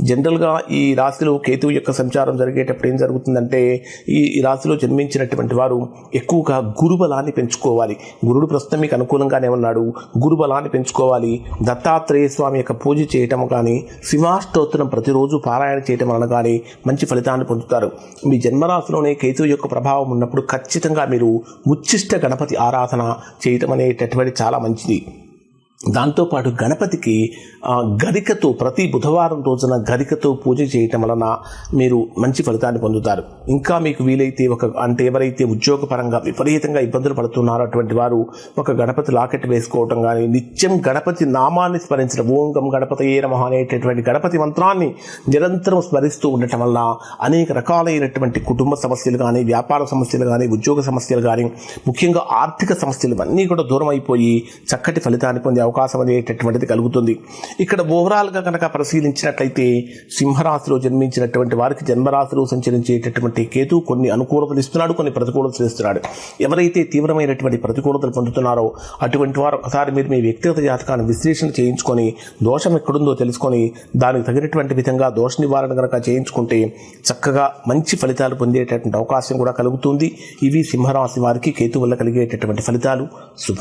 జనరల్గా ఈ రాశిలో కేతువు యొక్క సంచారం జరిగేటప్పుడు ఏం జరుగుతుందంటే ఈ రాశిలో జన్మించినటువంటి వారు ఎక్కువగా గురుబలాన్ని పెంచుకోవాలి. గురుడు ప్రస్తుతం మీకు అనుకూలంగానే ఉన్నాడు. గురుబలాన్ని పెంచుకోవాలి. దత్తాత్రేయ స్వామి యొక్క పూజ చేయటం కానీ, శివాష్టోత్తరం ప్రతిరోజు పారాయణ చేయటం వలన కానీ మంచి ఫలితాన్ని పొందుతారు. మీ జన్మరాశిలోనే కేతువు యొక్క ప్రభావం ఉన్నప్పుడు ఖచ్చితంగా మీరు ఉచ్ఛిష్ట గణపతి ఆరాధన చేయటం అనేటటువంటి చాలా మంచిది. దాంతోపాటు గణపతికి గరికతో ప్రతి బుధవారం రోజున గరికతో పూజ చేయటం వలన మీరు మంచి ఫలితాన్ని పొందుతారు. ఇంకా మీకు వీలైతే ఎవరైతే ఉద్యోగపరంగా విపరీతంగా ఇబ్బందులు పడుతున్నారో అటువంటి వారు ఒక గణపతి లాకెట్ వేసుకోవటం కానీ, నిత్యం గణపతి నామాన్ని స్మరించడం, ఓం గం గణపతయే నమః అనేటటువంటి గణపతి మంత్రాన్ని నిరంతరం స్మరిస్తూ ఉండటం వల్ల అనేక రకాలైనటువంటి కుటుంబ సమస్యలు కానీ, వ్యాపార సమస్యలు కానీ, ఉద్యోగ సమస్యలు కానీ, ముఖ్యంగా ఆర్థిక సమస్యలు అన్నీ కూడా దూరం అయిపోయి చక్కటి ఫలితాన్ని పొందే అవకాశం అనేటటువంటిది కలుగుతుంది. ఇక్కడ ఓవరాల్గా కనుక పరిశీలించినట్లయితే సింహరాశిలో జన్మించినటువంటి వారికి జన్మరాశిలో సంచరించేటటువంటి కేతు కొన్ని అనుకూలతలు ఇస్తున్నాడు, కొన్ని ప్రతికూలతలు ఇస్తున్నాడు. ఎవరైతే తీవ్రమైనటువంటి ప్రతికూలతలు పొందుతున్నారో అటువంటి వారు ఒకసారి మీరు మీ వ్యక్తిగత జాతకాన్ని విశ్లేషణ చేయించుకొని దోషం ఎక్కడుందో తెలుసుకొని దానికి తగినటువంటి విధంగా దోష నివారణ కనుక చేయించుకుంటే చక్కగా మంచి ఫలితాలు పొందేటటువంటి అవకాశం కూడా కలుగుతుంది. ఇవి సింహరాశి వారికి కేతు వల్ల కలిగేటటువంటి ఫలితాలు. శుభం.